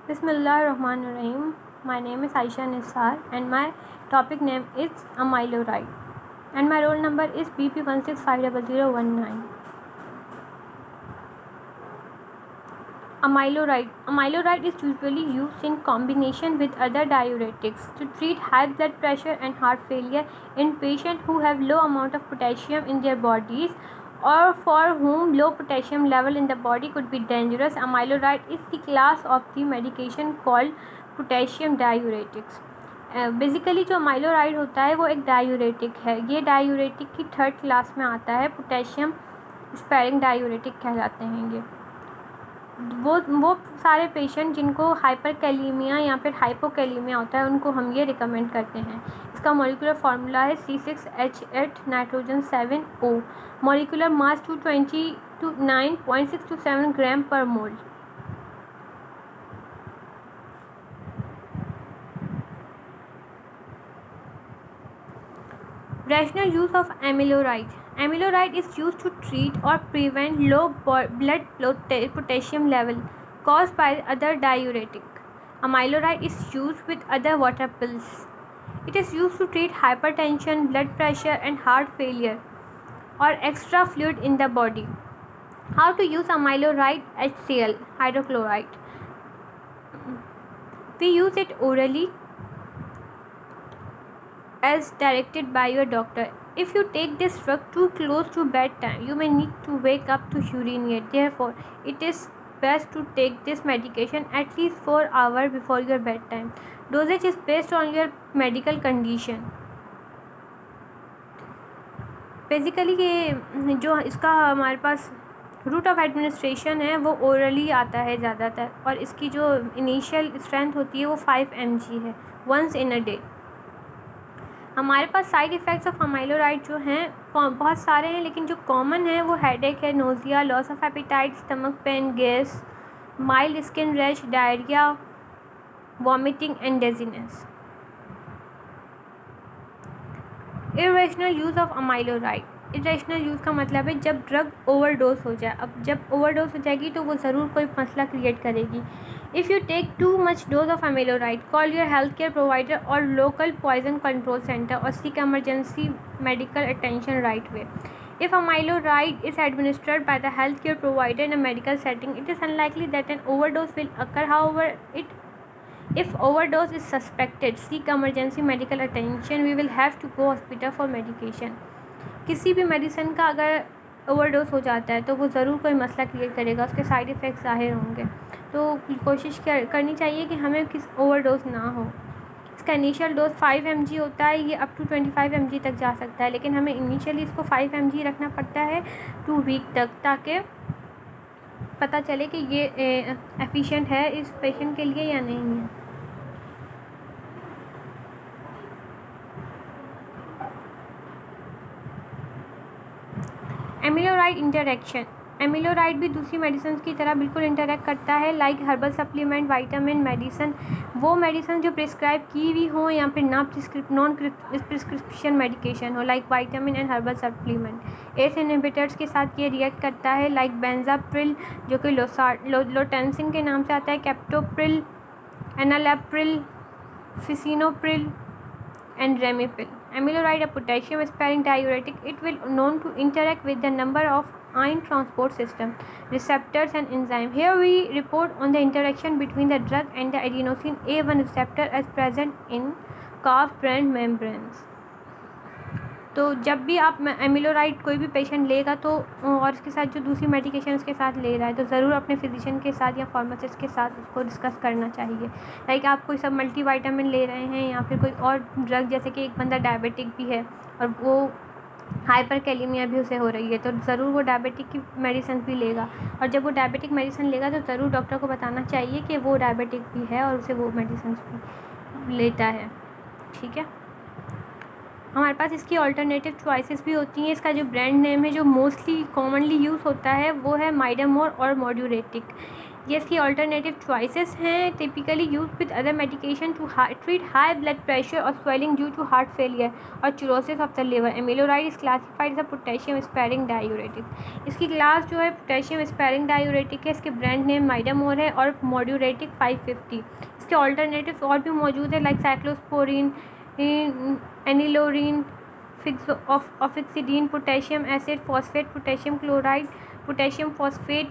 Bismillahirrahmanirrahim. My name is Aisha Nisar and my topic name is amiloride and my roll number is BP16500019. Amiloride is usually used in combination with other diuretics to treat high blood pressure and heart failure in patients who have low amount of potassium in their bodies or for whom low potassium level in the body could be dangerous. Amiloride is the class of the medication called potassium diuretics. Basically जो अमाइलोराइड होता है वो एक diuretic है. ये diuretic की third class में आता है. पोटेशियम स्पेयरिंग डायूरेटिक कहलाते हैं ये. वो सारे पेशेंट जिनको हाइपरकैलीमिया या फिर हाइपोकैलीमिया होता है उनको हम ये रिकमेंड करते हैं. इसका मॉलिक्यूलर फार्मूला है C6H8 nitrogen 7O. Molecular mass 220 to 9.627 ग्राम पर मोल. Rational use of amiloride. Amiloride is used to treat or prevent low blood potassium level caused by other diuretic. Amiloride is used with other water pills. It is used to treat hypertension, blood pressure and heart failure or extra fluid in the body. How to use amiloride HCl hydrochloride? We use it orally as directed by your doctor. If you take this drug too close to bedtime, you may need to wake up to urinate. Therefore, it is best to take this medication at least 4 hours before your bedtime. Dosage is based on your medical condition. Basically ये जो इसका हमारे पास root of administration है वो orally आता है ज़्यादातर और इसकी जो इनिशियल स्ट्रेंथ होती है वो 5 mg है वंस इन अ डे. हमारे पास साइड इफ़ेक्ट्स ऑफ अमाइलोराइड जो हैं बहुत सारे हैं, लेकिन जो कॉमन है वो हेडेक है, nausea, loss of appetite, stomach pain, gas, mild skin rash, diarrhoea, vomiting and dizziness. Irrational use of अमाइलोराइड. Irrational use का मतलब है जब ड्रग ओवरडोज हो जाए. अब जब ओवरडोज हो जाएगी तो वो ज़रूर कोई मसला क्रिएट करेगी. If you take too much dose of amiloride, call your healthcare provider or local poison control center or seek emergency medical attention right away. If amiloride is administered by the healthcare provider in a medical setting, it is unlikely that an overdose will occur. However, if overdose is suspected, seek emergency medical attention. We will have to go hospital for medication. किसी भी medicine का अगर overdose हो जाता है तो वो ज़रूर कोई मसला क्रिएट करेगा, उसके साइड इफ़ेक्ट्स ज़ाहिर होंगे. तो कोशिश करनी चाहिए कि हमें किस ओवरडोज ना हो. इसका इनिशियल डोज 5 mg होता है, ये अप टू 25 mg तक जा सकता है, लेकिन हमें इनिशियली इसको 5 mg रखना पड़ता है 2 वीक तक, ताकि पता चले कि ये एफिशिएंट है इस पेशेंट के लिए या नहीं है. Amiloride interaction. एमिलोराइड भी दूसरी मेडिसिन की तरह बिल्कुल इंटरेक्ट करता है, like herbal supplement, vitamin, medicine. वो मेडिसिन जो प्रिस्क्राइब की हुई हो या फिर नॉन प्रिस्क्रिप्शन मेडिकेशन हो, like vitamin and herbal supplement. S inhibitors के साथ ये रिएक्ट करता है, लाइक बेंजाप्रिल जो कि लोटेंसिन के नाम से आता है, captopril, एनालेप्रिल, फिसिनोप्रिल and Remipil. Amiloride, a potassium sparing diuretic, it will known to interact with the number of ion transport system, receptors and enzyme. Here we report on the interaction between the drug and the adenosine A1 receptor as present in calf-brand membranes. तो जब भी आप amiloride कोई भी patient लेगा तो और उसके साथ जो दूसरी मेडिकेशन उसके साथ ले रहा है तो ज़रूर अपने फिजिशियन के साथ या फार्मासिस्ट के साथ उसको डिस्कस करना चाहिए. लाइक आप कोई सब मल्टीविटामिन ले रहे हैं या फिर कोई और ड्रग, जैसे कि एक बंदा डायबिटिक भी है और वो हाइपरकैलीमिया भी उसे हो रही है, तो ज़रूर वो डायबिटिक की मेडिसिन भी लेगा. और जब वो डायबिटिक मेडिसिन लेगा तो ज़रूर डॉक्टर को बताना चाहिए कि वो डायबिटिक भी है और उसे वो मेडिसिन भी लेता है. ठीक है. हमारे पास इसकी ऑल्टरनेटिव चॉइसेस भी होती हैं. इसका जो ब्रांड नेम है जो मोस्टली कॉमनली यूज़ होता है वो है माइडामोर और मॉड्यूरेटिक. ये इसकी ऑल्टरनेटिव चॉइसेस हैं। Typically use with other medication to treat high blood pressure और swelling due to heart failure और cirrhosis of the liver. Amiloride is classified as a potassium sparing diuretic. इसकी क्लास जो है potassium sparing diuretic है। इसके brand name माइडामोर है और मॉड्यूरेटिक 550। इसके ऑल्टरनेटिव और भी मौजूद है लाइक साइक्लोस्पोरिन, एनिलोरिन, ऑफिक्सिडीन, potassium acid, phosphate, potassium chloride, potassium phosphate,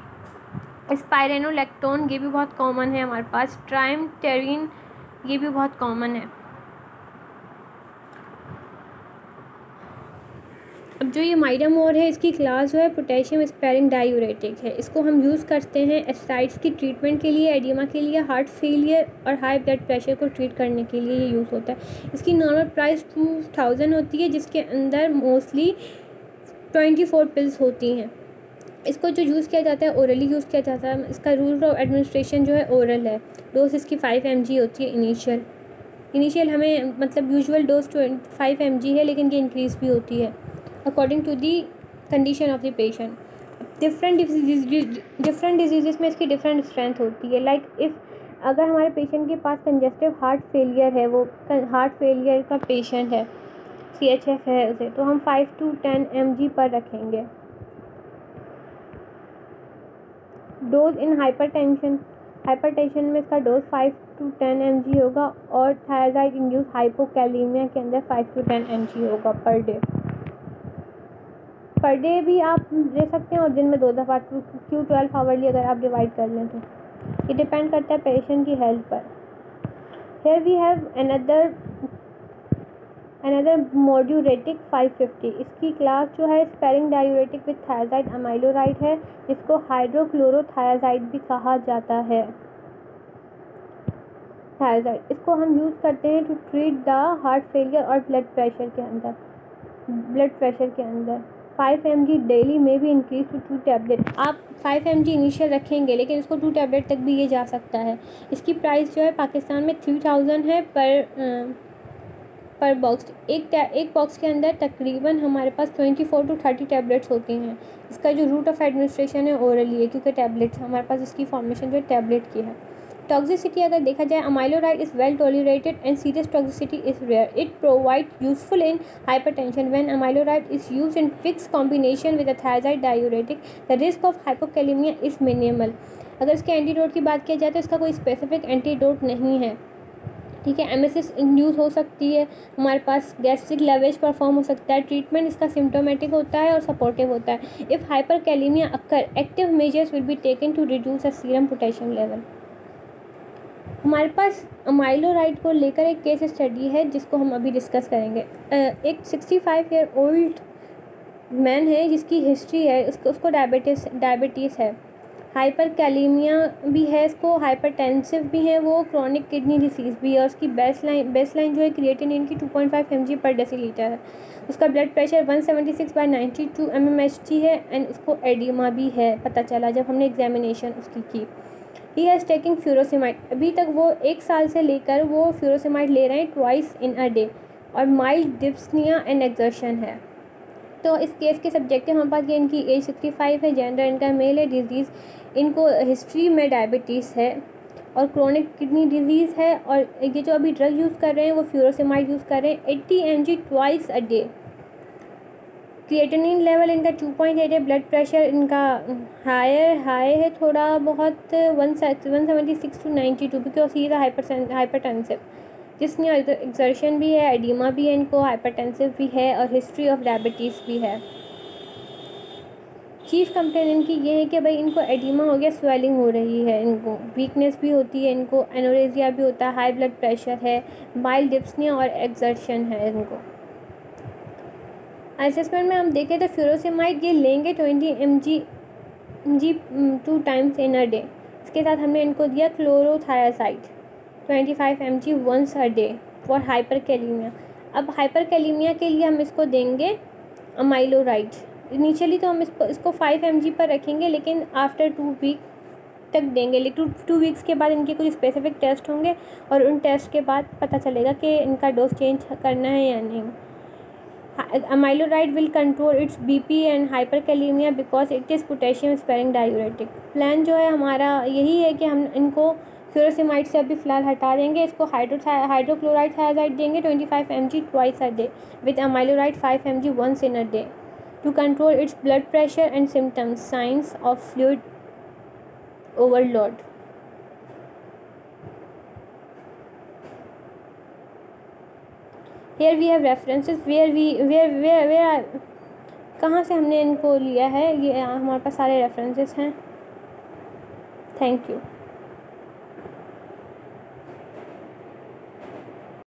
spironolactone, ये भी बहुत कॉमन है हमारे पास। ट्राइमटेरिन, ये भी बहुत कॉमन है। अब जो ये माइडामोर है, इसकी क्लास जो है पोटेशियम स्पेयरिंग डायूरेटिक है। इसको हम यूज़ करते हैं एसाइड्स की ट्रीटमेंट के लिए, एडिमा के लिए, हार्ट फेलियर और हाई ब्लड प्रेशर को ट्रीट करने के लिए ये यूज़ होता है। इसकी नॉर्मल प्राइस 2000 होती है, जिसके अंदर मोस्टली 24 पिल्स होती हैं। इसको जो यूज़ किया जाता है ओरली यूज़ किया जाता है। इसका रूल ऑफ एडमिनिस्ट्रेशन जो है ओरल है। डोज इसकी 5 mg होती है इनिशियल हमें मतलब यूजुअल डोज 5 mg है, लेकिन ये इंक्रीज़ भी होती है according to the condition of the patient. Different disease में इसकी डिफरेंट स्ट्रेंथ होती है। लाइक इफ़ अगर हमारे पेशेंट के पास कंजेस्टिव हार्ट फेलियर है, वो हार्ट फेलियर का पेशेंट है, CHF है उसे, तो हम 5 to 10 mg पर रखेंगे। डोज इन हाइपरटेंशन में इसका डोज 5 to 10 mg होगा और थायराइड इंड्यूस हाइपोकैलेमिया के अंदर 5 to 10 mg होगा पर डे भी आप ले सकते हैं और दिन में 2 दफ़ा Q12 आवरली अगर आप डिवाइड कर लें तो। ये डिपेंड करता है पेशेंट की हेल्थ पर। Here we have another Moduretic 550। इसकी क्लास जो है sparing diuretic with thiazide amiloride है, जिसको हाइड्रोक्लोरोथायराइड भी कहा जाता है। थायराइड इसको हम यूज़ करते हैं to treat the heart failure और ब्लड प्रेशर के अंदर 5 mg डेली में भी इंक्रीज टू 2 टैबलेट। आप 5 mg इनिशियल रखेंगे, लेकिन इसको 2 टैबलेट तक भी ये जा सकता है। इसकी प्राइस जो है पाकिस्तान में 3000 है पर बॉक्स। एक बॉक्स के अंदर तकरीबन हमारे पास 24 to 30 टैबलेट्स होती हैं। इसका जो रूट ऑफ एडमिनिस्ट्रेशन है ओरली है, क्योंकि टैबलेट्स हमारे पास इसकी फॉर्मेशन जो है टैबलेट की है। टॉक्सिसिटी अगर देखा जाए, amiloride is well tolerated and serious toxicity is rare. It provide useful in hypertension when amiloride is used in fix combination with a thyroid diuretic. The risk of hypokalemia is minimal. अगर इसके antidote की बात की जाए तो इसका कोई specific antidote नहीं है, ठीक है। एमएसएस इंड्यूस हो सकती है, हमारे पास गैस्ट्रिक लेवेज परफॉर्म हो सकता है। ट्रीटमेंट इसका सिम्टोमेटिक होता है और सपोर्टिव होता है। If hyperkalemia occur, active measures will be taken to reduce the serum potassium level. हमारे पास अमाइलोराइड को लेकर एक केस स्टडी है जिसको हम अभी डिस्कस करेंगे। एक 65 ईयर ओल्ड मैन है जिसकी हिस्ट्री है, उसको डायबिटीज़ है, हाइपरकैलेमिया भी है, इसको हाइपरटेंसिव भी है, वो क्रॉनिक किडनी डिसीज़ भी है और उसकी बेसलाइन जो है क्रिएटिनिन की 2.5 mg पर डेसीलीटर है। उसका ब्लड प्रेशर 176/92 mmHg है एंड उसको एडिमा भी है, पता चला जब हमने एग्जामिनेशन उसकी की। He has taking furosemide. अभी तक वो 1 साल से लेकर वो फ्यूरोसेमाइड ले रहे हैं ट्वाइस इन अ डे और माइल्ड डिस्पनिया एंड एक्सर्शन है। तो इस केस के सब्जेक्टिव हमारे पास ये इनकी एज 65 है, जेंडर इनका मेल है, डिजीज़ इनको हिस्ट्री में डायबिटीज़ है और क्रोनिक किडनी डिजीज़ है और ये जो अभी ड्रग यूज़ कर रहे हैं वो फ्यूरोसेमाइड यूज़ कर रहे हैं 80 mg twice a day. Creatinine level इनका 2.8 है, ब्लड प्रेशर इनका हाई है थोड़ा बहुत 176 to 92 because he is hypertensive. जिसमें एक्सर्शन भी है, एडिमा भी है, इनको हाइपरटेंसिव भी है और हिस्ट्री ऑफ डायबिटीज़ भी है। चीफ कंप्लेन इनकी ये है कि भाई इनको एडिमा हो गया, स्वेलिंग हो रही है, इनको वीकनेस भी होती है, इनको एनोरेजिया भी होता है, हाई ब्लड प्रेशर है, माइल्ड डिस्पनिया और एक्सर्शन है इनको। असेसमेंट में हम देखें तो फ्यूरोसेमाइड ये लेंगे 20 mg 2 times in a day. इसके साथ हमने इनको दिया chlorothiazide 25 mg once a day for hyperkalemia. अब हाइपरकैलेमिया के लिए हम इसको देंगे अमाइलोराइड। इनिशियली तो हम इसको 5 mg पर रखेंगे, लेकिन आफ्टर 2 वीक तक देंगे। लेकिन 2 वीक्स के बाद इनके कुछ स्पेसिफिक टेस्ट होंगे और उन टेस्ट के बाद पता चलेगा कि इनका डोज चेंज करना है या नहीं। Amiloride will control its BP and hyperkalemia because it is potassium sparing diuretic. Plan जो है हमारा यही है कि हम इनको फ्यूरोसिमाइड से अभी फ़िलहाल हटा देंगे, इसको हाइड्रोक्लोराइड थायाजाइड देंगे 25 mg twice a day with amiloride 5 mg once in a day to control its blood pressure and symptoms signs of fluid overload. Here we have references where कहाँ से हमने इनको लिया है, ये हमारे पास सारे रेफरेंसेस हैं. Thank you.